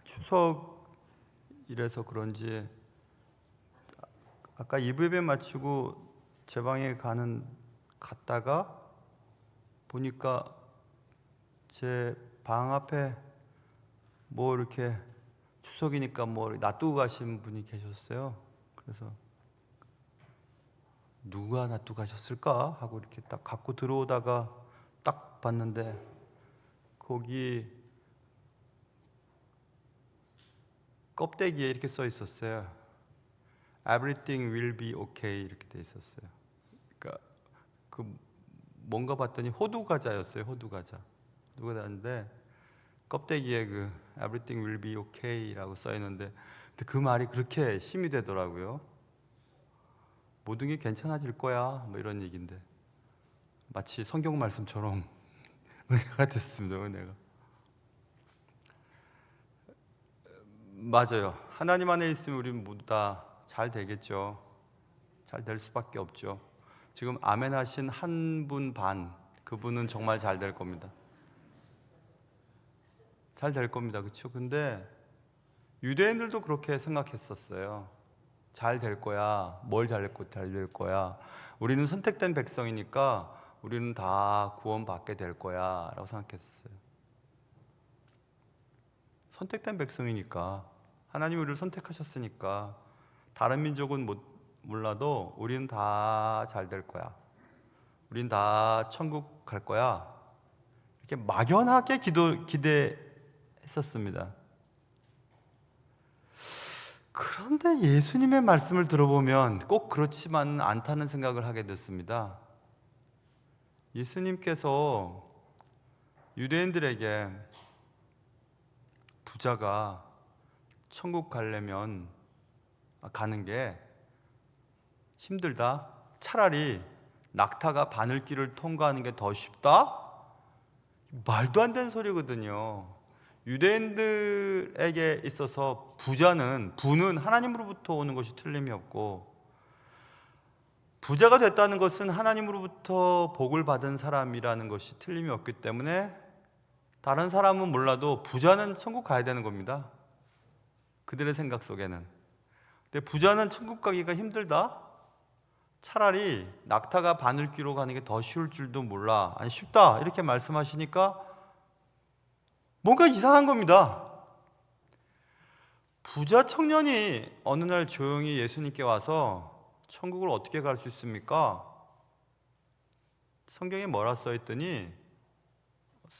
추석이라서 그런지 아까 2부 예배 마치고 제 방에 갔다가 보니까 제 방 앞에 뭐 이렇게 추석이니까 뭐 놔두고 가신 분이 계셨어요. 그래서 누가 놔두고 가셨을까 하고 이렇게 딱 갖고 들어오다가 딱 봤는데 거기 껍데기에 이렇게 써 있었어요. Everything will be okay 이렇게 돼 있었어요. 그러니까 그 뭔가 봤더니 호두 과자였어요. 호두 과자인데 껍데기에 그 Everything will be okay라고 써 있는데 그 말이 그렇게 힘이 되더라고요. 모든 게 괜찮아질 거야 뭐 이런 얘기인데 마치 성경 말씀처럼 은혜가 됐습니다. 은혜가. 맞아요. 하나님 안에 있으면 우리 모두 다 잘 되겠죠. 잘 될 수밖에 없죠. 지금 아멘 하신 한 분 반, 그분은 정말 잘 될 겁니다. 잘 될 겁니다. 그렇죠? 근데 유대인들도 그렇게 생각했었어요. 잘 될 거야. 뭘 잘 될 거야. 우리는 선택된 백성이니까 우리는 다 구원받게 될 거야 라고 생각했었어요. 선택된 백성이니까 하나님이 우리를 선택하셨으니까 다른 민족은 몰라도 우리는 다 잘 될 거야. 우린 다 천국 갈 거야. 이렇게 막연하게 기대했었습니다. 그런데 예수님의 말씀을 들어보면 꼭 그렇지만은 않다는 생각을 하게 됐습니다. 예수님께서 유대인들에게 부자가 천국 가려면 가는 게 힘들다. 차라리 낙타가 바늘길을 통과하는 게 더 쉽다? 말도 안 되는 소리거든요. 유대인들에게 있어서 부는 하나님으로부터 오는 것이 틀림이 없고, 부자가 됐다는 것은 하나님으로부터 복을 받은 사람이라는 것이 틀림이 없기 때문에 다른 사람은 몰라도 부자는 천국 가야 되는 겁니다. 그들의 생각 속에는. 근데 부자는 천국 가기가 힘들다? 차라리 낙타가 바늘귀로 가는 게 더 쉬울 줄도 몰라. 아니 쉽다 이렇게 말씀하시니까 뭔가 이상한 겁니다. 부자 청년이 어느 날 조용히 예수님께 와서 천국을 어떻게 갈 수 있습니까? 성경에 뭐라 써 있더니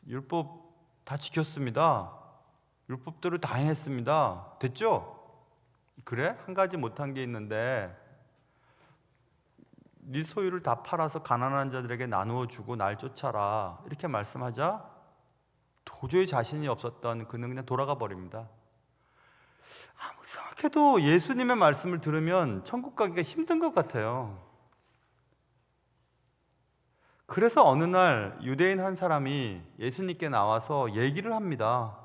율법 다 지켰습니다. 율법대로 다 행했습니다. 됐죠? 그래? 한 가지 못한 게 있는데 네 소유를 다 팔아서 가난한 자들에게 나누어 주고 날 쫓아라 이렇게 말씀하자 도저히 자신이 없었던 그는 그냥 돌아가 버립니다. 아무리 생각해도 예수님의 말씀을 들으면 천국 가기가 힘든 것 같아요. 그래서 어느 날 유대인 한 사람이 예수님께 나와서 얘기를 합니다.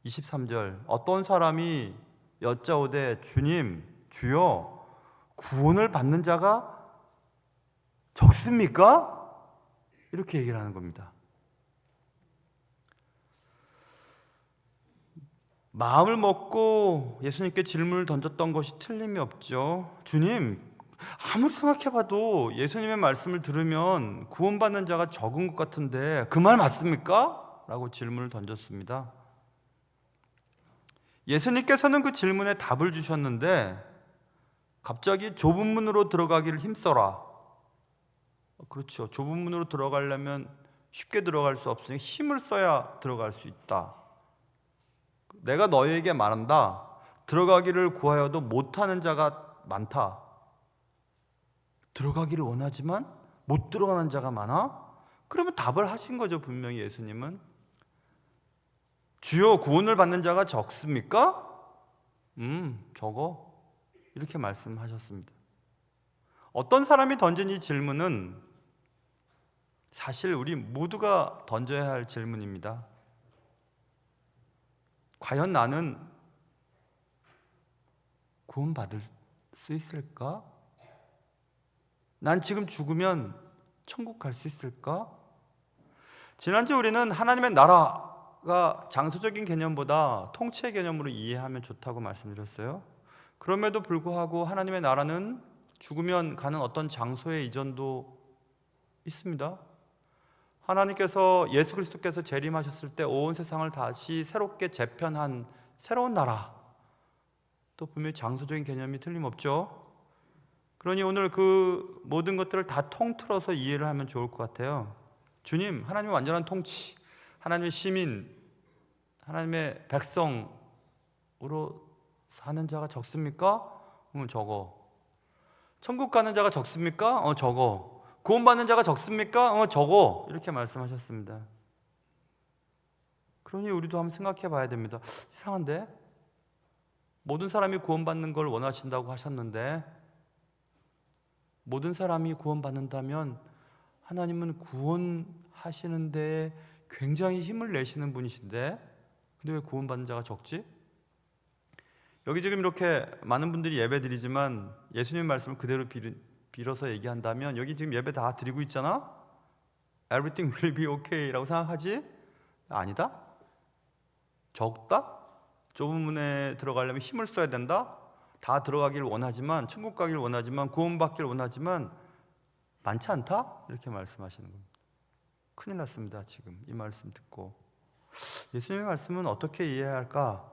23절 어떤 사람이 여짜오되 주님 주여 구원을 받는 자가 적습니까? 이렇게 얘기를 하는 겁니다. 마음을 먹고 예수님께 질문을 던졌던 것이 틀림이 없죠. 주님, 아무리 생각해봐도 예수님의 말씀을 들으면 구원받는 자가 적은 것 같은데 그 말 맞습니까? 라고 질문을 던졌습니다. 예수님께서는 그 질문에 답을 주셨는데 갑자기 좁은 문으로 들어가기를 힘써라. 그렇죠. 좁은 문으로 들어가려면 쉽게 들어갈 수 없으니 힘을 써야 들어갈 수 있다. 내가 너희에게 말한다. 들어가기를 구하여도 못하는 자가 많다. 들어가기를 원하지만 못 들어가는 자가 많아? 그러면 답을 하신 거죠. 분명히 예수님은. 주여 구원을 받는 자가 적습니까? 적어. 이렇게 말씀하셨습니다. 어떤 사람이 던진 이 질문은 사실 우리 모두가 던져야 할 질문입니다. 과연 나는 구원받을 수 있을까? 난 지금 죽으면 천국 갈 수 있을까? 지난주 우리는 하나님의 나라가 장소적인 개념보다 통치의 개념으로 이해하면 좋다고 말씀드렸어요. 그럼에도 불구하고 하나님의 나라는 죽으면 가는 어떤 장소의 이전도 있습니다. 하나님께서 예수 그리스도께서 재림하셨을 때 온 세상을 다시 새롭게 재편한 새로운 나라, 또 분명히 장소적인 개념이 틀림없죠. 그러니 오늘 그 모든 것들을 다 통틀어서 이해를 하면 좋을 것 같아요. 주님, 하나님의 완전한 통치, 하나님의 시민, 하나님의 백성으로 사는 자가 적습니까? 적어. 천국 가는 자가 적습니까? 적어. 구원받는 자가 적습니까? 적어. 이렇게 말씀하셨습니다. 그러니 우리도 한번 생각해 봐야 됩니다. 이상한데? 모든 사람이 구원받는 걸 원하신다고 하셨는데, 모든 사람이 구원받는다면 하나님은 구원하시는데 굉장히 힘을 내시는 분이신데, 근데 왜 구원받는 자가 적지? 여기 지금 이렇게 많은 분들이 예배 드리지만 예수님 말씀을 그대로 빌어서 얘기한다면, 여기 지금 예배 다 드리고 있잖아? Everything will be okay 라고 생각하지? 아니다? 적다? 좁은 문에 들어가려면 힘을 써야 된다? 다 들어가길 원하지만, 천국 가길 원하지만, 구원받길 원하지만 많지 않다? 이렇게 말씀하시는 겁니다. 큰일 났습니다. 지금 이 말씀 듣고 예수님의 말씀은 어떻게 이해해야 할까?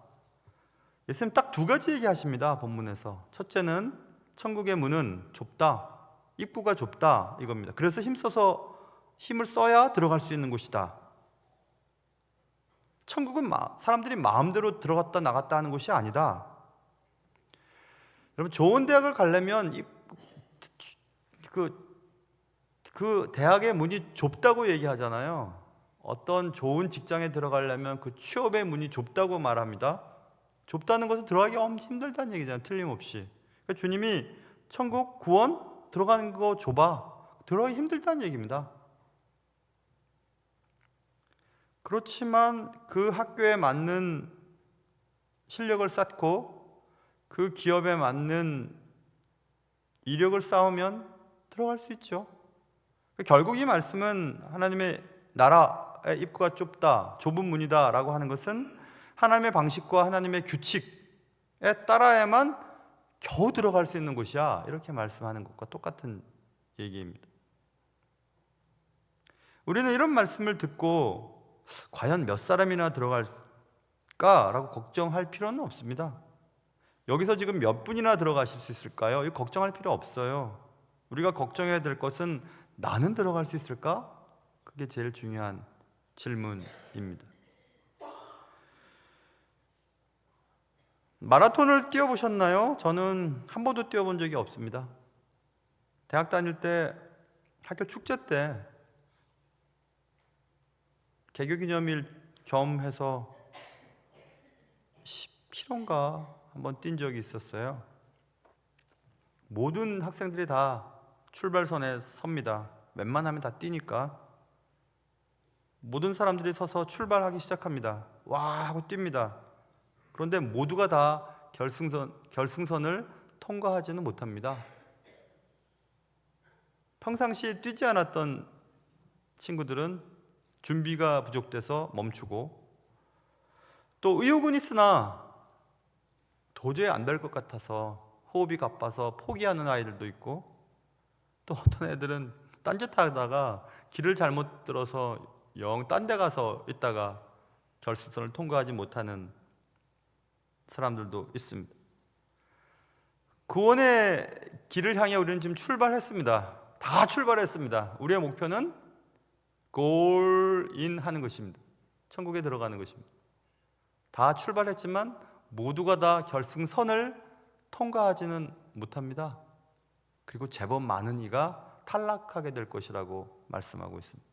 예수님 딱 두 가지 얘기하십니다. 본문에서. 첫째는 천국의 문은 좁다, 입구가 좁다 이겁니다. 그래서 힘을 써야 들어갈 수 있는 곳이다. 천국은 사람들이 마음대로 들어갔다 나갔다 하는 곳이 아니다. 여러분, 좋은 대학을 가려면 그 대학의 문이 좁다고 얘기하잖아요. 어떤 좋은 직장에 들어가려면 그 취업의 문이 좁다고 말합니다. 좁다는 것은 들어가기 힘들다는 얘기잖아요. 틀림없이. 그러니까 주님이 천국 구원 들어가는 거 좁아, 들어가기 힘들다는 얘기입니다. 그렇지만 그 학교에 맞는 실력을 쌓고 그 기업에 맞는 이력을 쌓으면 들어갈 수 있죠. 결국 이 말씀은 하나님의 나라의 입구가 좁다, 좁은 문이다 라고 하는 것은 하나님의 방식과 하나님의 규칙에 따라야만 겨우 들어갈 수 있는 곳이야, 이렇게 말씀하는 것과 똑같은 얘기입니다. 우리는 이런 말씀을 듣고 과연 몇 사람이나 들어갈까라고 걱정할 필요는 없습니다. 여기서 지금 몇 분이나 들어가실 수 있을까요? 이거 걱정할 필요 없어요. 우리가 걱정해야 될 것은 나는 들어갈 수 있을까? 그게 제일 중요한 질문입니다. 마라톤을 뛰어보셨나요? 저는 한 번도 뛰어본 적이 없습니다. 대학 다닐 때 학교 축제 때 개교기념일 겸해서 10km인가 한번 뛴 적이 있었어요. 모든 학생들이 다 출발선에 섭니다. 웬만하면 다 뛰니까. 모든 사람들이 서서 출발하기 시작합니다. 와 하고 뜁니다. 그런데 모두가 다 결승선을 통과하지는 못합니다. 평상시에 뛰지 않았던 친구들은 준비가 부족돼서 멈추고, 또 의욕은 있으나 도저히 안 될 것 같아서 호흡이 가빠서 포기하는 아이들도 있고, 또 어떤 애들은 딴짓하다가 길을 잘못 들어서 영 딴 데 가서 있다가 결승선을 통과하지 못하는 사람들도 있습니다. 구원의 길을 향해 우리는 지금 출발했습니다. 다 출발했습니다. 우리의 목표는 골인 하는 것입니다. 천국에 들어가는 것입니다. 다 출발했지만 모두가 다 결승선을 통과하지는 못합니다. 그리고 제법 많은 이가 탈락하게 될 것이라고 말씀하고 있습니다.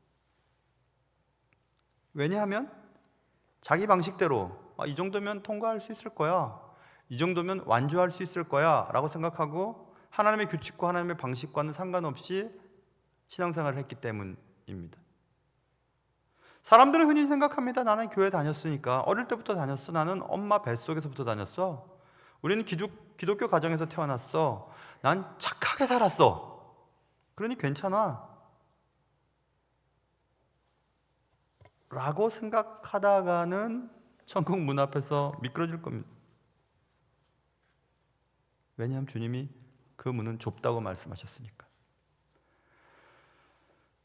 왜냐하면 자기 방식대로 이 정도면 통과할 수 있을 거야, 이 정도면 완주할 수 있을 거야 라고 생각하고 하나님의 규칙과 하나님의 방식과는 상관없이 신앙생활을 했기 때문입니다. 사람들은 흔히 생각합니다. 나는 교회 다녔으니까, 어릴 때부터 다녔어, 나는 엄마 뱃속에서부터 다녔어, 우리는 기독교 가정에서 태어났어. 난 착하게 살았어. 그러니 괜찮아. 라고 생각하다가는 천국 문 앞에서 미끄러질 겁니다. 왜냐하면 주님이 그 문은 좁다고 말씀하셨으니까.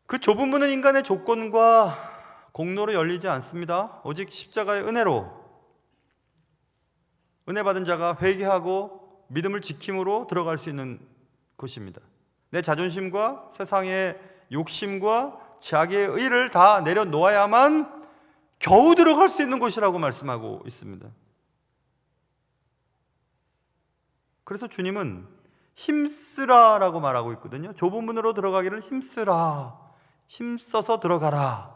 그 좁은 문은 인간의 조건과 공로로 열리지 않습니다. 오직 십자가의 은혜로, 은혜 받은 자가 회개하고 믿음을 지킴으로 들어갈 수 있는 곳입니다. 내 자존심과 세상의 욕심과 자기의 의를 다 내려놓아야만 겨우 들어갈 수 있는 곳이라고 말씀하고 있습니다. 그래서 주님은 힘쓰라라고 말하고 있거든요. 좁은 문으로 들어가기를 힘쓰라, 힘써서 들어가라.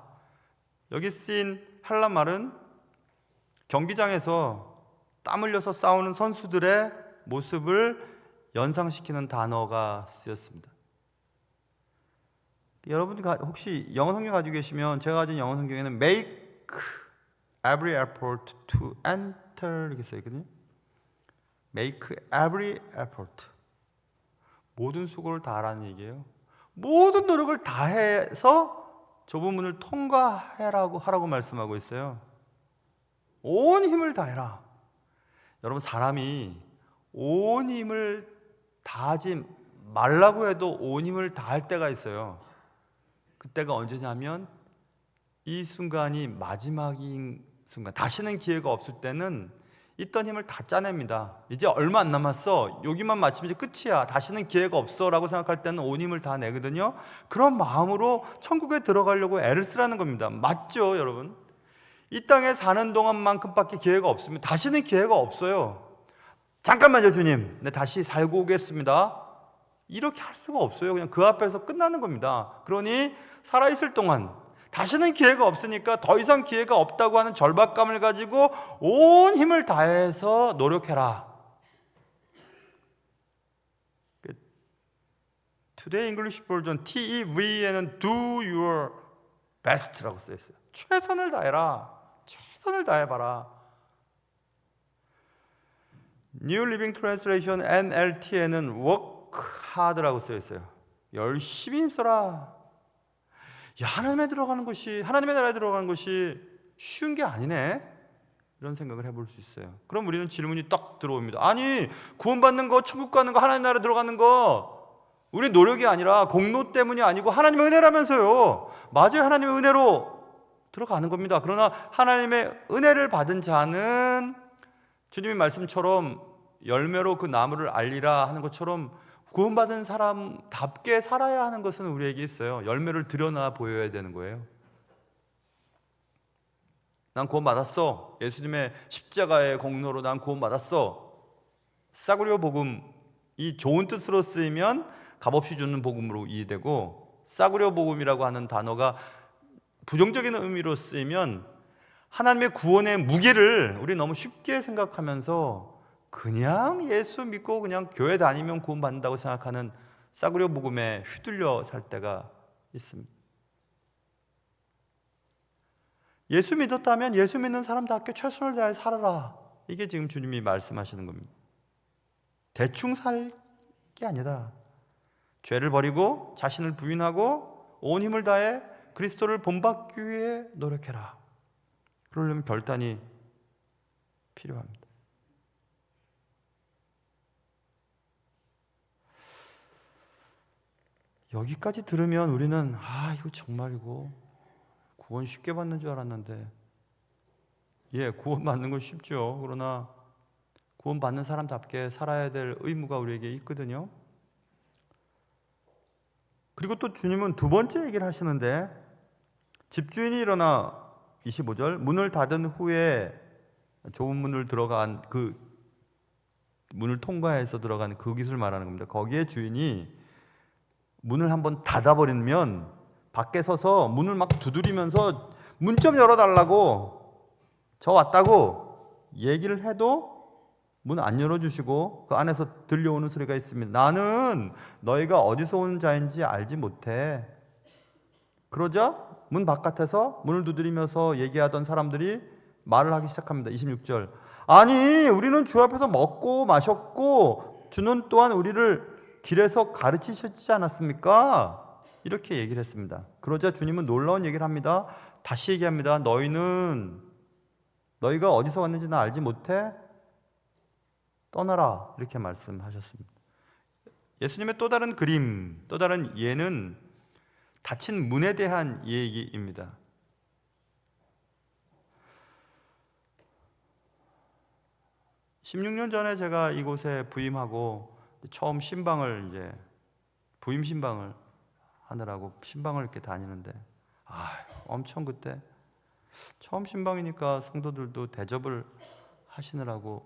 여기 쓰인 헬라 말은 경기장에서 땀 흘려서 싸우는 선수들의 모습을 연상시키는 단어가 쓰였습니다. 여러분 혹시 영어 성경 가지고 계시면, 제가 가진 영어 성경에는 make every effort to enter 이렇게 써 있거든요. make every effort, 모든 수고를 다하라는 얘기예요. 모든 노력을 다해서 좁은 문을 통과하라고 말씀하고 있어요. 온 힘을 다해라. 여러분, 사람이 온 힘을 다하지 말라고 해도 온 힘을 다할 때가 있어요. 그때가 언제냐면 이 순간이 마지막인 순간, 다시는 기회가 없을 때는 있던 힘을 다 짜냅니다. 이제 얼마 안 남았어, 여기만 마치면 이제 끝이야, 다시는 기회가 없어 라고 생각할 때는 온 힘을 다 내거든요. 그런 마음으로 천국에 들어가려고 애를 쓰라는 겁니다. 맞죠, 여러분? 이 땅에 사는 동안만큼밖에 기회가 없으면 다시는 기회가 없어요. 잠깐만요, 주님, 네, 다시 살고 오겠습니다, 이렇게 할 수가 없어요. 그냥 그 앞에서 끝나는 겁니다. 그러니 살아있을 동안 다시는 기회가 없으니까 더 이상 기회가 없다고 하는 절박감을 가지고 온 힘을 다해서 노력해라. Today English Version TEV에는 do your best라고 써 있어요. 최선을 다해라. 최선을 다해봐라. New Living Translation NLT에는 work hard라고 써 있어요. 열심히 힘써라. 야, 하나님의 나라에 들어가는 것이 쉬운 게 아니네, 이런 생각을 해볼 수 있어요. 그럼 우리는 질문이 딱 들어옵니다. 아니, 구원받는 거, 천국 가는 거, 하나님 나라에 들어가는 거 우리 노력이 아니라 공로 때문이 아니고 하나님의 은혜라면서요. 맞아요, 하나님의 은혜로 들어가는 겁니다. 그러나 하나님의 은혜를 받은 자는 주님의 말씀처럼 열매로 그 나무를 알리라 하는 것처럼 구원받은 사람답게 살아야 하는 것은 우리에게 있어요. 열매를 드러나 보여야 되는 거예요. 난 구원받았어. 예수님의 십자가의 공로로 난 구원받았어. 싸구려 복음이 좋은 뜻으로 쓰이면 값없이 주는 복음으로 이해되고, 싸구려 복음이라고 하는 단어가 부정적인 의미로 쓰이면 하나님의 구원의 무게를 우리 너무 쉽게 생각하면서 그냥 예수 믿고 그냥 교회 다니면 구원받는다고 생각하는 싸구려 복음에 휘둘려 살 때가 있습니다. 예수 믿었다면 예수 믿는 사람답게 최선을 다해 살아라. 이게 지금 주님이 말씀하시는 겁니다. 대충 살 게 아니다. 죄를 버리고 자신을 부인하고 온 힘을 다해 그리스도를 본받기 위해 노력해라. 그러려면 결단이 필요합니다. 여기까지 들으면 우리는 이거 정말이고 구원 쉽게 받는 줄 알았는데, 구원 받는 건 쉽죠. 그러나 구원 받는 사람답게 살아야 될 의무가 우리에게 있거든요. 그리고 또 주님은 두 번째 얘기를 하시는데, 집주인이 일어나 25절 문을 닫은 후에 좁은 문을 들어간 그 문을 통과해서 들어간 그 기술 말하는 겁니다. 거기에 주인이 문을 한번 닫아버리면 밖에 서서 문을 막 두드리면서 문 좀 열어달라고, 저 왔다고 얘기를 해도 문 안 열어주시고 그 안에서 들려오는 소리가 있습니다. 나는 너희가 어디서 온 자인지 알지 못해. 그러자 문 바깥에서 문을 두드리면서 얘기하던 사람들이 말을 하기 시작합니다. 26절 아니, 우리는 주 앞에서 먹고 마셨고 주는 또한 우리를 길에서 가르치셨지 않았습니까? 이렇게 얘기를 했습니다. 그러자 주님은 놀라운 얘기를 합니다. 다시 얘기합니다. 너희가 어디서 왔는지는 알지 못해? 떠나라. 이렇게 말씀하셨습니다. 예수님의 또 다른 그림, 또 다른 예는 닫힌 문에 대한 얘기입니다. (16년) 전에 제가 이곳에 부임하고 처음 부임 신방을 하느라고 신방을 이렇게 다니는데 엄청 그때 처음 신방이니까 성도들도 대접을 하시느라고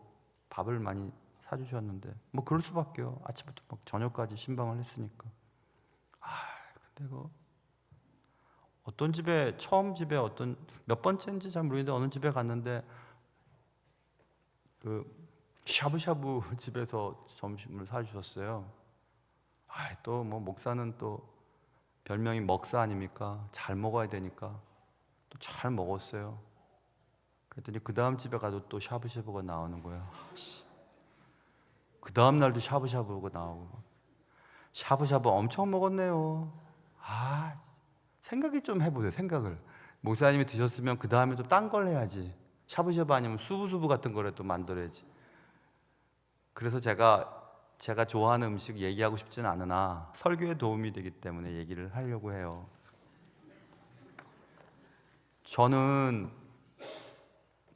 밥을 많이 사주셨는데 뭐 그럴 수밖에요. 아침부터 막 저녁까지 신방을 했으니까. 근데 어떤 집에 어떤 몇 번째인지 잘 모르겠는데 어느 집에 갔는데 샤브샤브 집에서 점심을 사주셨어요. 또 뭐 목사는 또 별명이 먹사 아닙니까? 잘 먹어야 되니까 또 잘 먹었어요. 그랬더니 그 다음 집에 가도 또 샤브샤브가 나오는 거예요. 그 다음 날도 샤브샤브가 나오고 샤브샤브 엄청 먹었네요. 생각이 좀 해보세요. 생각을. 목사님이 드셨으면 그 다음에 또 딴 걸 해야지. 샤브샤브 아니면 수부수부 같은 거라도 만들어야지. 그래서 제가 좋아하는 음식 얘기하고 싶지는 않으나 설교에 도움이 되기 때문에 얘기를 하려고 해요. 저는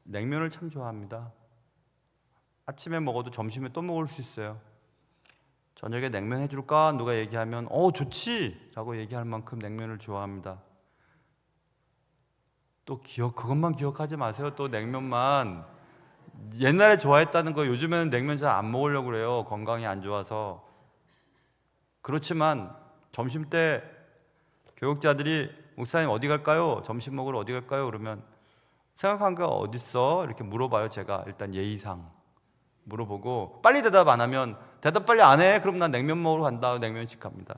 냉면을 참 좋아합니다. 아침에 먹어도 점심에 또 먹을 수 있어요. 저녁에 냉면 해줄까? 누가 얘기하면 좋지! 라고 얘기할 만큼 냉면을 좋아합니다. 또 그것만 기억하지 마세요. 또 냉면만 옛날에 좋아했다는 거 요즘에는 냉면 잘 안 먹으려고 그래요. 건강이 안 좋아서. 그렇지만 점심 때 교육자들이 목사님 어디 갈까요? 점심 먹으러 어디 갈까요? 그러면 생각한 거 어딨어? 이렇게 물어봐요. 제가 일단 예의상 물어보고 빨리 대답 안 하면 대답 빨리 안 해? 그럼 난 냉면 먹으러 간다. 냉면식 갑니다.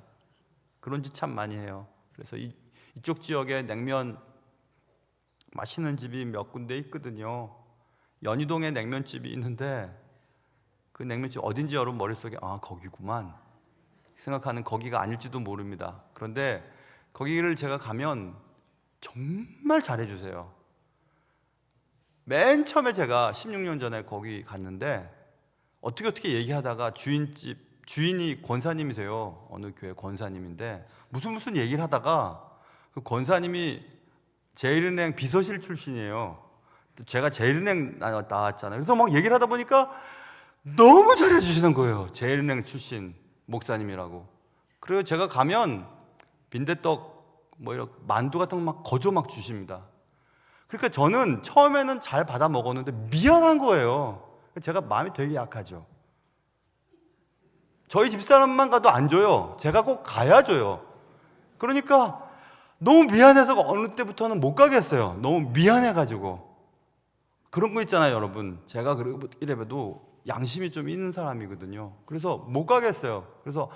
그런 짓 참 많이 해요. 그래서 이쪽 지역에 냉면 맛있는 집이 몇 군데 있거든요. 연희동에 냉면집이 있는데 그 냉면집 어딘지 여러분 머릿속에 거기구만 생각하는 거기가 아닐지도 모릅니다. 그런데 거기를 제가 가면 정말 잘해주세요. 맨 처음에 제가 16년 전에 거기 갔는데 어떻게 얘기하다가 주인이 권사님이세요. 어느 교회 권사님인데 무슨 얘기를 하다가 그 권사님이 제일은행 비서실 출신이에요. 제가 제일은행 나왔잖아요. 그래서 막 얘기를 하다 보니까 너무 잘해주시는 거예요. 제일은행 출신 목사님이라고. 그리고 제가 가면 빈대떡 이런 만두 같은 거 막 거저 막 주십니다. 그러니까 저는 처음에는 잘 받아 먹었는데 미안한 거예요. 제가 마음이 되게 약하죠. 저희 집사람만 가도 안 줘요. 제가 꼭 가야 줘요. 그러니까 너무 미안해서 어느 때부터는 못 가겠어요. 너무 미안해가지고. 그런 거 있잖아요, 여러분. 제가 이래봬도 양심이 좀 있는 사람이거든요. 그래서 못 가겠어요. 그래서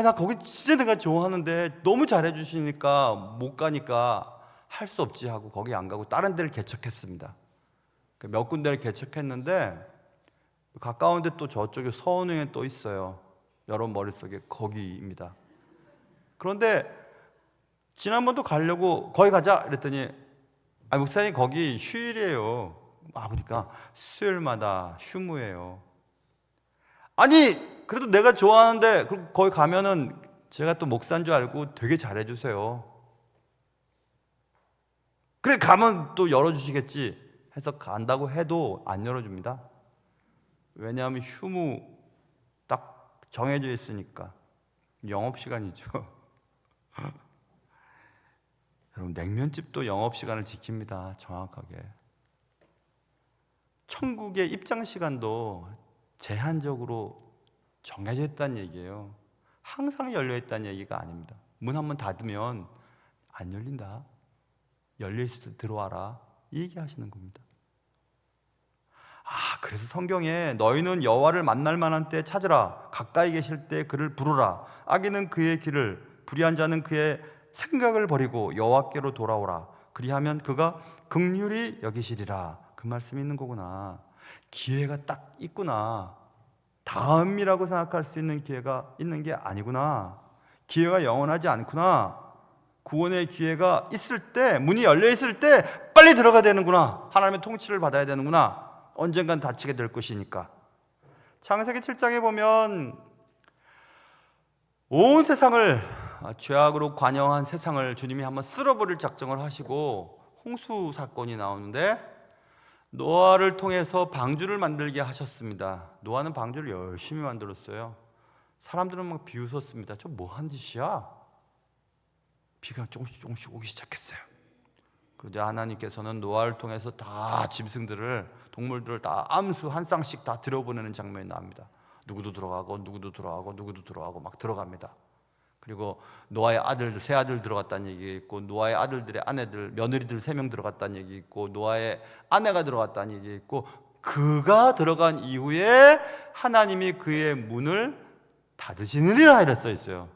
나 거기 진짜 내가 좋아하는데 너무 잘해주시니까 못 가니까 할 수 없지 하고 거기 안 가고 다른 데를 개척했습니다. 몇 군데를 개척했는데 가까운데 또 저쪽에 서원에 또 있어요. 여러분 머릿속에 거기입니다. 그런데 지난번도 가려고 거기 가자 이랬더니 목사님 거기 휴일이에요. 보니까 수요일마다 휴무예요. 그래도 내가 좋아하는데 거기 가면은 제가 또 목사인 줄 알고 되게 잘해주세요. 그래 가면 또 열어주시겠지 해서 간다고 해도 안 열어줍니다. 왜냐하면 휴무 딱 정해져 있으니까 영업시간이죠. 여러분 냉면집도 영업시간을 지킵니다. 정확하게. 천국의 입장시간도 제한적으로 정해져 있다는 얘기예요. 항상 열려 있다는 얘기가 아닙니다. 문 한번 닫으면 안 열린다. 열려있을 때 들어와라. 이 얘기하시는 겁니다. 그래서 성경에 너희는 여호와를 만날 만한 때 찾으라. 가까이 계실 때 그를 부르라. 악인은 그의 길을, 불의한 자는 그의 생각을 버리고 여호와께로 돌아오라. 그리하면 그가 긍휼히 여기시리라. 그 말씀이 있는 거구나. 기회가 딱 있구나. 다음이라고 생각할 수 있는 기회가 있는 게 아니구나. 기회가 영원하지 않구나. 구원의 기회가 있을 때, 문이 열려 있을 때 빨리 들어가야 되는구나. 하나님의 통치를 받아야 되는구나. 언젠간 닫히게 될 것이니까. 창세기 7장에 보면 온 세상을, 죄악으로 관영한 세상을 주님이 한번 쓸어버릴 작정을 하시고 홍수 사건이 나오는데, 노아를 통해서 방주를 만들게 하셨습니다. 노아는 방주를 열심히 만들었어요. 사람들은 막 비웃었습니다. 저 뭐한 짓이야? 비가 조금씩 오기 시작했어요. 그러자 하나님께서는 노아를 통해서 다 짐승들을, 동물들을 다 암수 한 쌍씩 다 들여보내는 장면이 나옵니다. 누구도 들어가고 누구도 들어가고 누구도 들어가고 막 들어갑니다. 그리고 노아의 아들들, 세 아들 들어갔다는 얘기 있고, 노아의 아들들의 아내들, 며느리들 3명 들어갔다는 얘기 있고, 노아의 아내가 들어갔다는 얘기 있고, 그가 들어간 이후에 하나님이 그의 문을 닫으시느니라 이래 써 있어요.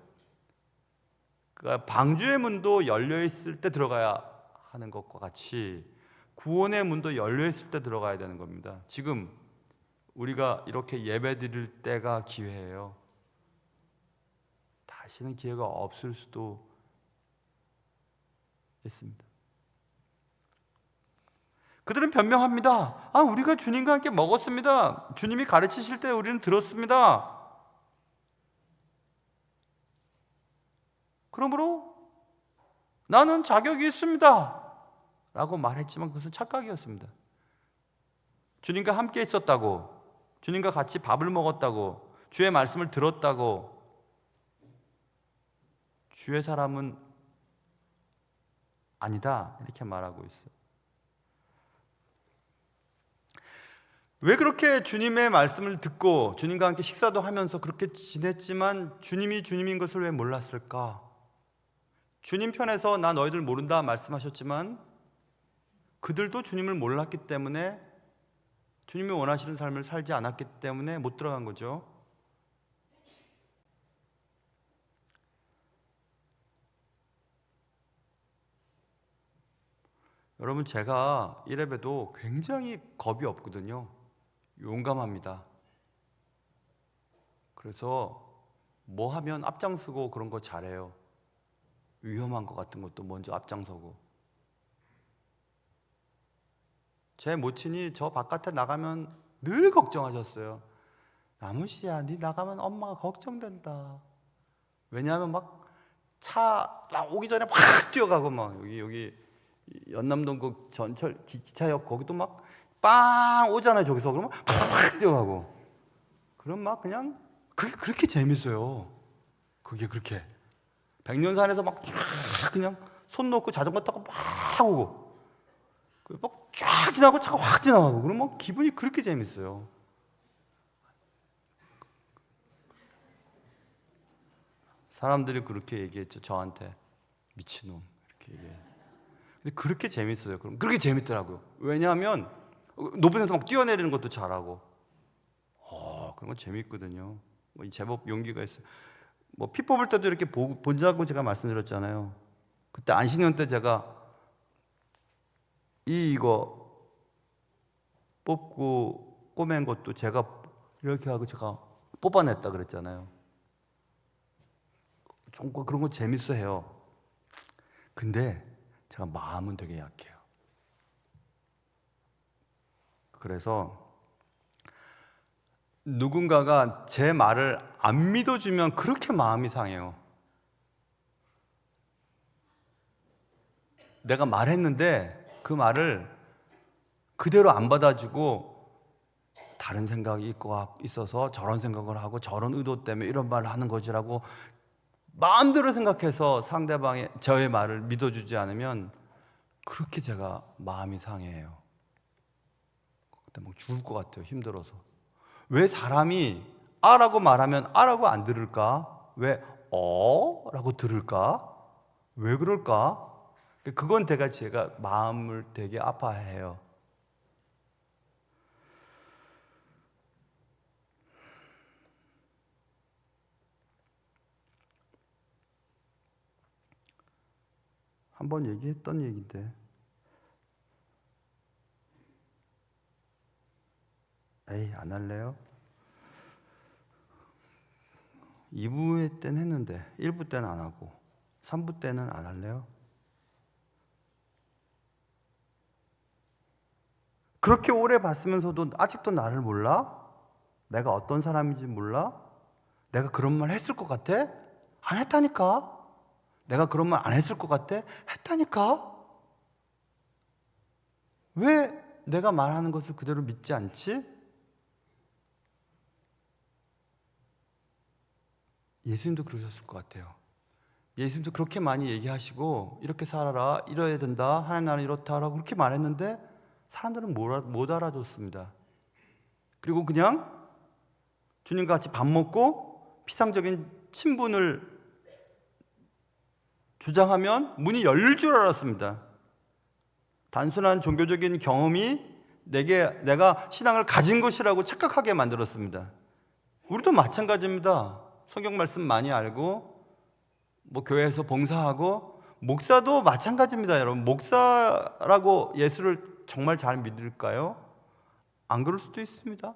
그러니까 방주의 문도 열려 있을 때 들어가야 하는 것과 같이 구원의 문도 열려 있을 때 들어가야 되는 겁니다. 지금 우리가 이렇게 예배 드릴 때가 기회예요. 다시는 기회가 없을 수도 있습니다. 그들은 변명합니다. 우리가 주님과 함께 먹었습니다. 주님이 가르치실 때 우리는 들었습니다. 그러므로 나는 자격이 있습니다 라고 말했지만 그것은 착각이었습니다. 주님과 함께 있었다고, 주님과 같이 밥을 먹었다고, 주의 말씀을 들었다고, 주의 사람은 아니다 이렇게 말하고 있어요. 왜 그렇게 주님의 말씀을 듣고 주님과 함께 식사도 하면서 그렇게 지냈지만 주님이 주님인 것을 왜 몰랐을까? 주님 편에서 나 너희들 모른다 말씀하셨지만 그들도 주님을 몰랐기 때문에, 주님이 원하시는 삶을 살지 않았기 때문에 못 들어간 거죠. 여러분, 제가 이래봬도 굉장히 겁이 없거든요. 용감합니다. 그래서 뭐 하면 앞장서고 그런 거 잘해요. 위험한 것 같은 것도 먼저 앞장서고. 제 모친이 저 바깥에 나가면 늘 걱정하셨어요. 나무씨야, 네 나가면 엄마가 걱정된다. 왜냐하면 막 차 오기 전에 막 뛰어가고, 막 여기 연남동 그 전철 기차역 거기도 막 빵 오잖아요. 저기서 그러면 팍 뛰어가고. 그럼 막 그냥 그게 그렇게 재밌어요. 그게 그렇게 백년산에서 막 쫙 그냥 손 놓고 자전거 타고 막 오고, 막 쫙 지나고 차가 확 지나가고, 그러면 막 기분이 그렇게 재밌어요. 사람들이 그렇게 얘기했죠. 저한테 미친놈 이렇게 얘기해요. 근데 그렇게 재밌어요. 그럼 그렇게 재밌더라고요. 왜냐하면 높은 데서 막 뛰어내리는 것도 잘하고, 그런 건 재밌거든요. 제법 용기가 있어요. 피 뽑을 때도 이렇게 본다고 제가 말씀드렸잖아요. 그때 안식년 때 제가 이거 뽑고 꼬맨 것도 제가 이렇게 하고 제가 뽑아냈다 그랬잖아요. 좀 그런 거 재밌어 해요. 근데 제가 마음은 되게 약해요. 그래서 누군가가 제 말을 안 믿어주면 그렇게 마음이 상해요. 내가 말했는데 그 말을 그대로 안 받아주고 다른 생각이 있어서 저런 생각을 하고 저런 의도 때문에 이런 말을 하는 거지라고 마음대로 생각해서 상대방의 저의 말을 믿어주지 않으면 그렇게 제가 마음이 상해요. 그때 막 죽을 것 같아요. 힘들어서. 왜 사람이 아라고 말하면 아라고 안 들을까? 왜 라고 들을까? 왜 그럴까? 그건 제가 마음을 되게 아파해요. 한번 얘기했던 얘기인데, 에이, 안 할래요? 2부 때는 했는데 1부 때는 안 하고 3부 때는 안 할래요? 그렇게 오래 봤으면서도 아직도 나를 몰라? 내가 어떤 사람인지 몰라? 내가 그런 말 했을 것 같아? 안 했다니까? 내가 그런 말 안 했을 것 같아? 했다니까? 왜 내가 말하는 것을 그대로 믿지 않지? 예수님도 그러셨을 것 같아요. 예수님도 그렇게 많이 얘기하시고 이렇게 살아라, 이뤄야 된다, 하나님 나라는 이렇다라고 그렇게 말했는데 사람들은 못 알아줬습니다. 그리고 그냥 주님과 같이 밥 먹고 피상적인 친분을 주장하면 문이 열릴 줄 알았습니다. 단순한 종교적인 경험이 내가 신앙을 가진 것이라고 착각하게 만들었습니다. 우리도 마찬가지입니다. 성경 말씀 많이 알고 뭐 교회에서 봉사하고 목사도 마찬가지입니다. 여러분, 목사라고 예수를 정말 잘 믿을까요? 안 그럴 수도 있습니다.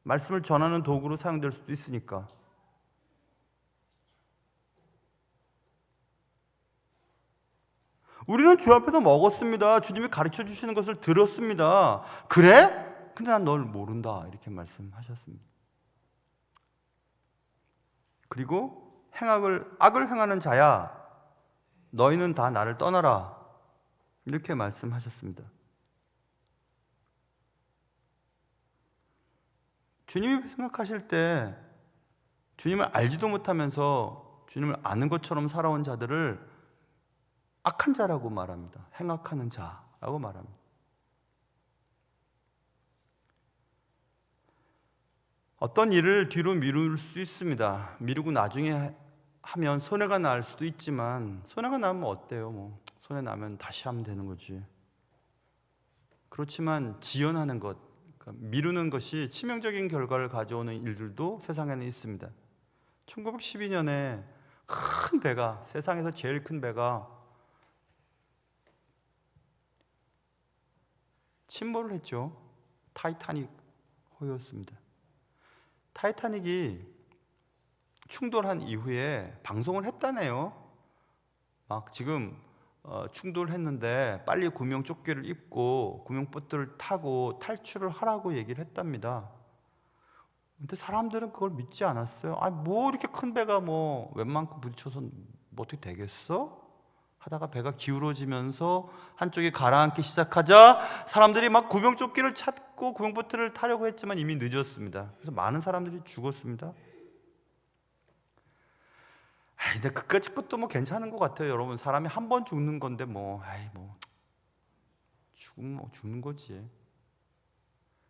말씀을 전하는 도구로 사용될 수도 있으니까. 우리는 주 앞에서 먹었습니다. 주님이 가르쳐 주시는 것을 들었습니다. 그래? 근데 난 널 모른다. 이렇게 말씀하셨습니다. 그리고 악을 행하는 자야, 너희는 다 나를 떠나라. 이렇게 말씀하셨습니다. 주님이 생각하실 때 주님을 알지도 못하면서 주님을 아는 것처럼 살아온 자들을 악한 자라고 말합니다. 행악하는 자라고 말합니다. 어떤 일을 뒤로 미룰 수 있습니다. 미루고 나중에 하면 손해가 날 수도 있지만 손해가 나면 어때요? 뭐 손해 나면 다시 하면 되는 거지. 그렇지만 지연하는 것, 그러니까 미루는 것이 치명적인 결과를 가져오는 일들도 세상에는 있습니다. 1912년에 큰 배가, 세상에서 제일 큰 배가 침몰을 했죠. 타이타닉 호였습니다. 타이타닉이 충돌한 이후에 방송을 했다네요. 막 지금 충돌했는데 빨리 구명조끼를 입고 구명보트를 타고 탈출을 하라고 얘기를 했답니다. 근데 사람들은 그걸 믿지 않았어요. 뭐 이렇게 큰 배가 뭐 웬만큼 부딪혀서 뭐 어떻게 되겠어? 하다가 배가 기울어지면서 한쪽이 가라앉기 시작하자 사람들이 막 구명조끼를 찾고 구명보트를 타려고 했지만 이미 늦었습니다. 그래서 많은 사람들이 죽었습니다. 근데 그까짓 것도 뭐 괜찮은 것 같아요. 여러분, 사람이 한 번 죽는 건데 뭐 죽으면 뭐 죽는 거지.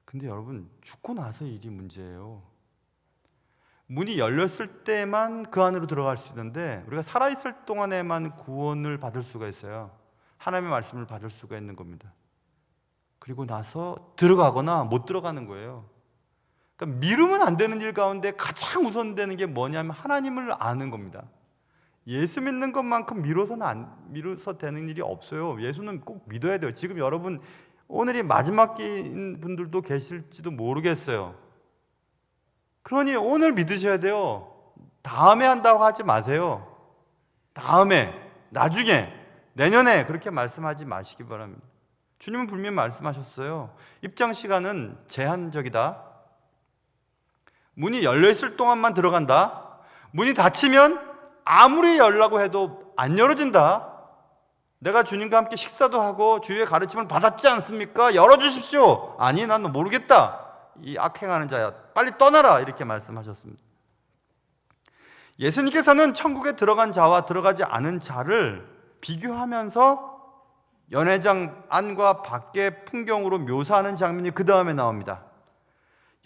근데 여러분, 죽고 나서 일이 문제예요. 문이 열렸을 때만 그 안으로 들어갈 수 있는데 우리가 살아있을 동안에만 구원을 받을 수가 있어요. 하나님의 말씀을 받을 수가 있는 겁니다. 그리고 나서 들어가거나 못 들어가는 거예요. 그러니까 미루면 안 되는 일 가운데 가장 우선되는 게 뭐냐면 하나님을 아는 겁니다. 예수 믿는 것만큼 미뤄서 되는 일이 없어요. 예수는 꼭 믿어야 돼요. 지금 여러분 오늘이 마지막 기인 분들도 계실지도 모르겠어요. 그러니 오늘 믿으셔야 돼요. 다음에 한다고 하지 마세요. 다음에, 나중에, 내년에 그렇게 말씀하지 마시기 바랍니다. 주님은 분명히 말씀하셨어요. 입장 시간은 제한적이다. 문이 열려있을 동안만 들어간다. 문이 닫히면 아무리 열라고 해도 안 열어진다. 내가 주님과 함께 식사도 하고 주의 가르침을 받았지 않습니까? 열어주십시오. 아니, 난 모르겠다. 이 악행하는 자야, 빨리 떠나라. 이렇게 말씀하셨습니다. 예수님께서는 천국에 들어간 자와 들어가지 않은 자를 비교하면서 연회장 안과 밖의 풍경으로 묘사하는 장면이 그 다음에 나옵니다.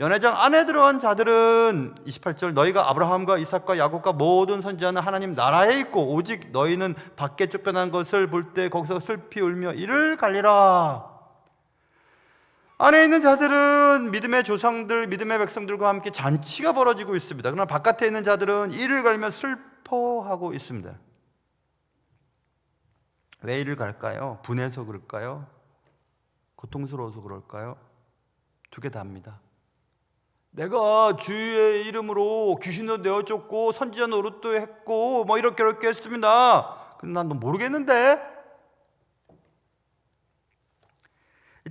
연회장 안에 들어간 자들은 28절, 너희가 아브라함과 이삭과 야곱과 모든 선지자는 하나님 나라에 있고 오직 너희는 밖에 쫓겨난 것을 볼 때 거기서 슬피 울며 이를 갈리라. 안에 있는 자들은 믿음의 조상들, 믿음의 백성들과 함께 잔치가 벌어지고 있습니다. 그러나 바깥에 있는 자들은 이를 갈며 슬퍼하고 있습니다. 왜 이를 갈까요? 분해서 그럴까요? 고통스러워서 그럴까요? 두 개 다입니다. 내가 주의 이름으로 귀신도 내어줬고 선지자 노릇도 했고 뭐 이렇게 했습니다. 근데 난 너 모르겠는데?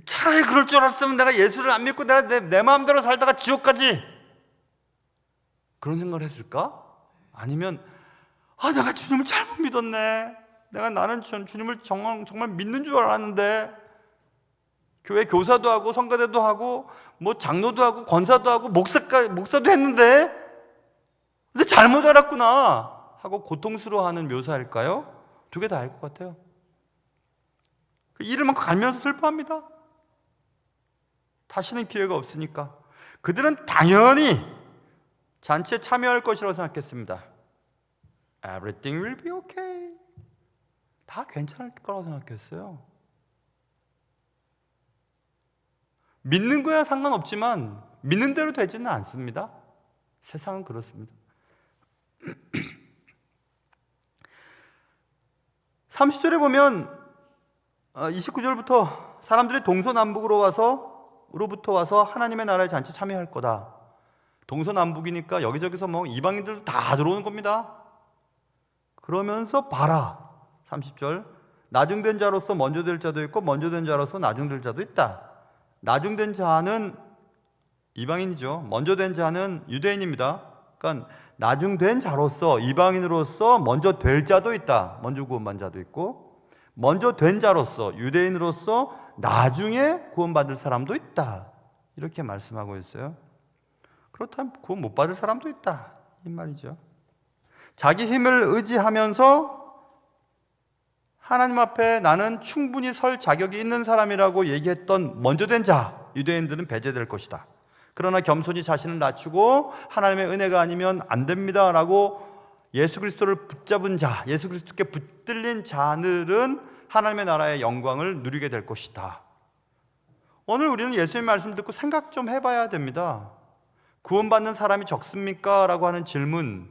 차라리 그럴 줄 알았으면 내가 예수를 안 믿고 내가 내 마음대로 살다가 지옥까지 그런 생각을 했을까? 아니면 내가 주님을 잘못 믿었네. 나는 주님을 정말 믿는 줄 알았는데 교회 교사도 하고 성가대도 하고 뭐 장로도 하고 권사도 하고 목사도 했는데 근데 잘못 알았구나 하고 고통스러워하는 묘사일까요? 두 개 다 알 것 같아요. 그 이름만 갈면서 슬퍼합니다. 다시는 기회가 없으니까. 그들은 당연히 잔치에 참여할 것이라고 생각했습니다. Everything will be okay. 다 괜찮을 거라고 생각했어요. 믿는 거야 상관없지만 믿는 대로 되지는 않습니다. 세상은 그렇습니다. 30절에 보면 29절부터 사람들이 동서남북으로부터 와서 하나님의 나라의 잔치에 참여할 거다. 동서남북이니까 여기저기서 뭐 이방인들도 다 들어오는 겁니다. 그러면서 봐라. 30절 나중된 자로서 먼저 될 자도 있고 먼저 된 자로서 나중될 자도 있다. 나중된 자는 이방인이죠. 먼저 된 자는 유대인입니다. 그러니까 나중된 자로서 이방인으로서 먼저 될 자도 있다. 먼저 구원받은 자도 있고 먼저 된 자로서 유대인으로서 나중에 구원받을 사람도 있다. 이렇게 말씀하고 있어요. 그렇다면 구원 못 받을 사람도 있다. 이 말이죠. 자기 힘을 의지하면서 하나님 앞에 나는 충분히 설 자격이 있는 사람이라고 얘기했던 먼저 된 자, 유대인들은 배제될 것이다. 그러나 겸손히 자신을 낮추고 하나님의 은혜가 아니면 안 됩니다 라고 예수 그리스도를 붙잡은 자, 예수 그리스도께 붙들린 자들은 하나님의 나라의 영광을 누리게 될 것이다. 오늘 우리는 예수님의 말씀 듣고 생각 좀 해봐야 됩니다. 구원받는 사람이 적습니까? 라고 하는 질문.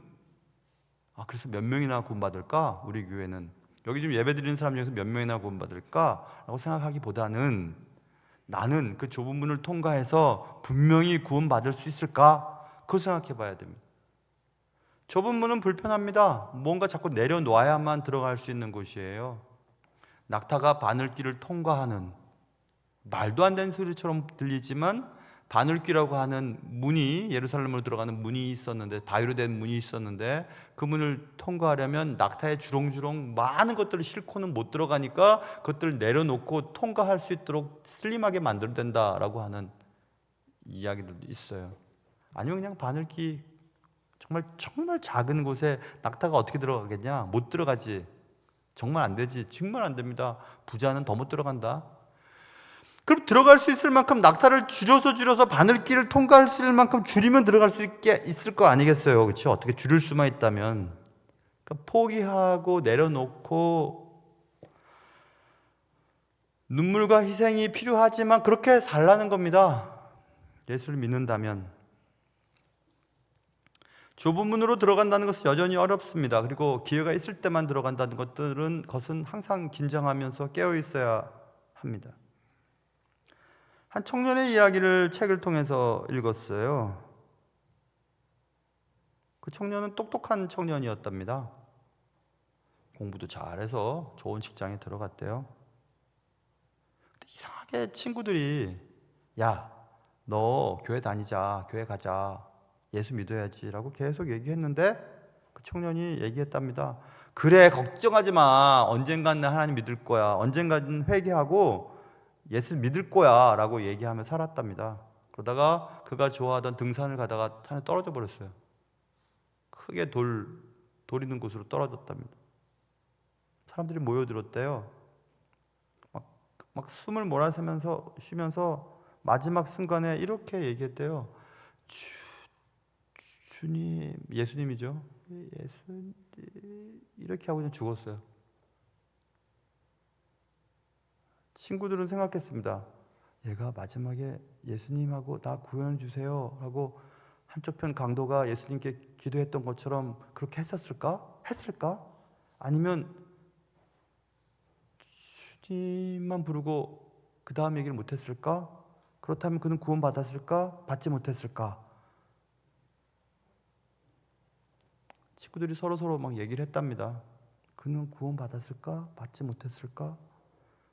그래서 몇 명이나 구원받을까? 우리 교회는 여기 지금 예배드리는 사람 중에서 몇 명이나 구원받을까? 라고 생각하기보다는 나는 그 좁은 문을 통과해서 분명히 구원받을 수 있을까? 그거 생각해 봐야 됩니다. 좁은 문은 불편합니다. 뭔가 자꾸 내려놓아야만 들어갈 수 있는 곳이에요. 낙타가 바늘길을 통과하는, 말도 안 되는 소리처럼 들리지만 바늘길이라고 하는 문이, 예루살렘으로 들어가는 문이 있었는데, 바위로 된 문이 있었는데 그 문을 통과하려면 낙타의 주렁주렁 많은 것들을 싣고는 못 들어가니까 그것들을 내려놓고 통과할 수 있도록 슬림하게 만들어된다라고 하는 이야기들도 있어요. 아니면 그냥 바늘길, 정말 작은 곳에 낙타가 어떻게 들어가겠냐? 못 들어가지. 정말 안 되지. 정말 안 됩니다. 부자는 더 못 들어간다. 그럼 들어갈 수 있을 만큼 낙타를 줄여서 바늘길을 통과할 수 있을 만큼 줄이면 들어갈 수 있을 거 아니겠어요? 그렇죠? 어떻게 줄일 수만 있다면. 그러니까 포기하고 내려놓고 눈물과 희생이 필요하지만 그렇게 살라는 겁니다. 예수를 믿는다면. 좁은 문으로 들어간다는 것은 여전히 어렵습니다. 그리고 기회가 있을 때만 들어간다는 것은 항상 긴장하면서 깨어 있어야 합니다. 한 청년의 이야기를 책을 통해서 읽었어요. 그 청년은 똑똑한 청년이었답니다. 공부도 잘해서 좋은 직장에 들어갔대요. 근데 이상하게 친구들이 야, 너 교회 다니자, 교회 가자, 예수 믿어야지라고 계속 얘기했는데 그 청년이 얘기했답니다. 그래, 걱정하지 마. 언젠간 하나님 믿을 거야. 언젠간 회개하고 예수 믿을 거야 라고 얘기하며 살았답니다. 그러다가 그가 좋아하던 등산을 가다가 산에 떨어져 버렸어요. 크게 돌 있는 곳으로 떨어졌답니다. 사람들이 모여들었대요. 막 숨을 몰아쉬면서 쉬면서 마지막 순간에 이렇게 얘기했대요. 주님, 예수님이죠. 예수님, 이렇게 하고 그냥 죽었어요. 친구들은 생각했습니다. 얘가 마지막에 예수님하고 나 구원해 주세요 하고 한쪽 편 강도가 예수님께 기도했던 것처럼 그렇게 했을까? 아니면 주님만 부르고 그 다음 얘기를 못했을까? 그렇다면 그는 구원받았을까? 받지 못했을까? 친구들이 서로 막 얘기를 했답니다. 그는 구원받았을까? 받지 못했을까?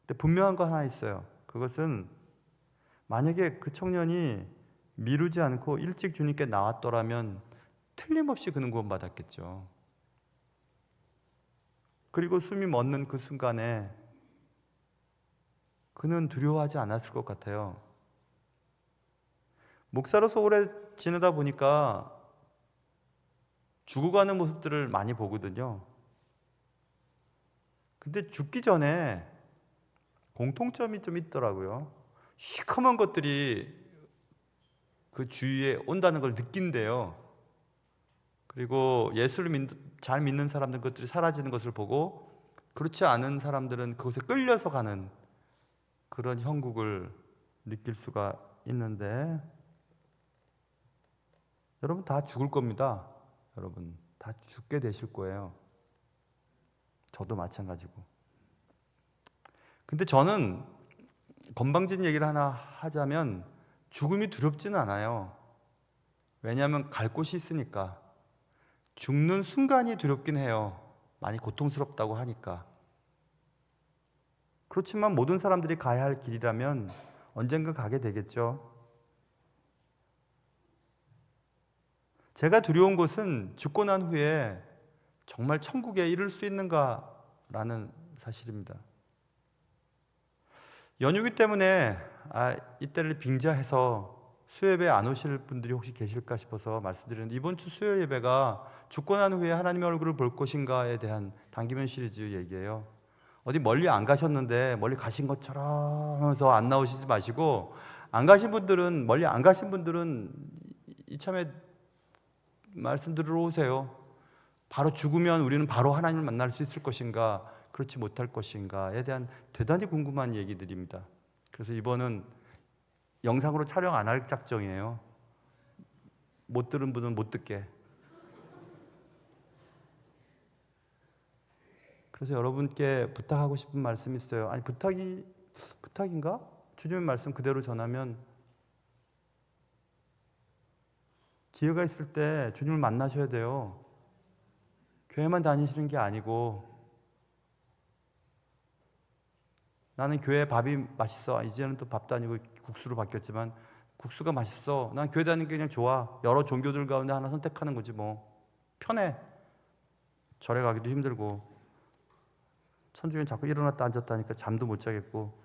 근데 분명한 거 하나 있어요. 그것은 만약에 그 청년이 미루지 않고 일찍 주님께 나왔더라면 틀림없이 그는 구원받았겠죠. 그리고 숨이 멎는 그 순간에 그는 두려워하지 않았을 것 같아요. 목사로서 오래 지내다 보니까 죽어가는 모습들을 많이 보거든요. 근데 죽기 전에 공통점이 좀 있더라고요. 시커먼 것들이 그 주위에 온다는 걸 느낀대요. 그리고 예수를 잘 믿는 사람들 것들이 사라지는 것을 보고 그렇지 않은 사람들은 그곳에 끌려서 가는 그런 형국을 느낄 수가 있는데, 여러분 다 죽을 겁니다. 여러분 다 죽게 되실 거예요. 저도 마찬가지고. 근데 저는 건방진 얘기를 하나 하자면 죽음이 두렵지는 않아요. 왜냐하면 갈 곳이 있으니까. 죽는 순간이 두렵긴 해요. 많이 고통스럽다고 하니까. 그렇지만 모든 사람들이 가야 할 길이라면 언젠가 가게 되겠죠. 제가 두려운 것은 죽고 난 후에 정말 천국에 이를 수 있는가라는 사실입니다. 연휴기 때문에 이때를 빙자해서 수요예배 안 오실 분들이 혹시 계실까 싶어서 말씀드리는데, 이번 주 수요 예배가 죽고 난 후에 하나님의 얼굴을 볼 것인가에 대한 단기면 시리즈 얘기예요. 어디 멀리 안 가셨는데 멀리 가신 것처럼 하면서 안 나오시지 마시고, 안 가신 분들은, 멀리 안 가신 분들은 이참에 말씀 들으러 오세요. 바로 죽으면 우리는 바로 하나님을 만날 수 있을 것인가, 그렇지 못할 것인가에 대한 대단히 궁금한 얘기들입니다. 그래서 이번은 영상으로 촬영 안 할 작정이에요. 못 들은 분은 못 듣게. 그래서 여러분께 부탁하고 싶은 말씀이 있어요. 아니, 부탁인가? 주님의 말씀 그대로 전하면, 기회가 있을 때 주님을 만나셔야 돼요. 교회만 다니시는 게 아니고, 나는 교회 밥이 맛있어. 이제는 또 밥도 아니고 국수로 바뀌었지만, 국수가 맛있어. 난 교회 다니는 게 그냥 좋아. 여러 종교들 가운데 하나 선택하는 거지 뭐. 편해. 절에 가기도 힘들고, 천주교 자꾸 일어났다 앉았다 하니까 잠도 못 자겠고,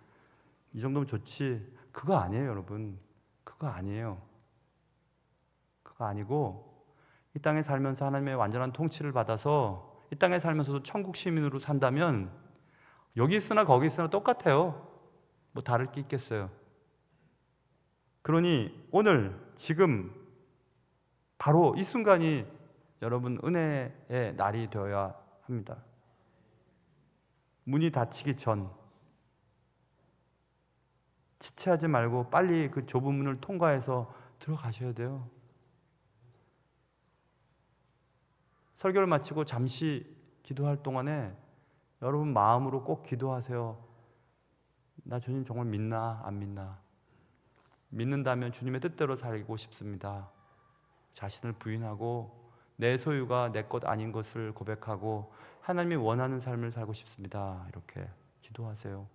이 정도면 좋지. 그거 아니에요, 여러분. 그거 아니에요. 그거 아니고, 이 땅에 살면서 하나님의 완전한 통치를 받아서 이 땅에 살면서도 천국 시민으로 산다면 여기 있으나 거기 있으나 똑같아요. 뭐 다를 게 있겠어요. 그러니 오늘 지금 바로 이 순간이 여러분 은혜의 날이 되어야 합니다. 문이 닫히기 전 지체하지 말고 빨리 그 좁은 문을 통과해서 들어가셔야 돼요. 설교를 마치고 잠시 기도할 동안에 여러분 마음으로 꼭 기도하세요. 나 주님 정말 믿나 안 믿나? 믿는다면 주님의 뜻대로 살고 싶습니다. 자신을 부인하고 내 소유가 내 것 아닌 것을 고백하고 하나님이 원하는 삶을 살고 싶습니다. 이렇게 기도하세요.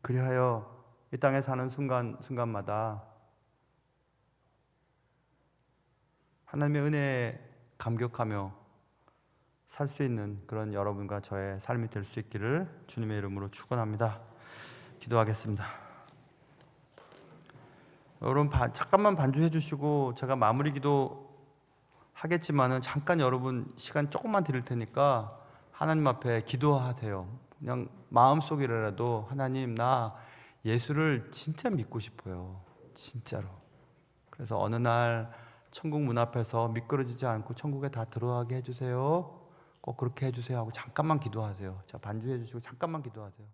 그리하여 이 땅에 사는 순간마다 하나님의 은혜에 감격하며 살 수 있는 그런 여러분과 저의 삶이 될 수 있기를 주님의 이름으로 축원합니다. 기도하겠습니다. 여러분 잠깐만 반주해 주시고 제가 마무리 기도 하겠지만은 잠깐 여러분 시간 조금만 드릴 테니까 하나님 앞에 기도하세요. 그냥 마음속이라도 하나님, 나 예수를 진짜 믿고 싶어요. 진짜로. 그래서 어느 날 천국 문 앞에서 미끄러지지 않고 천국에 다 들어가게 해주세요. 꼭 그렇게 해주세요 하고 잠깐만 기도하세요. 자, 반주해 주시고 잠깐만 기도하세요.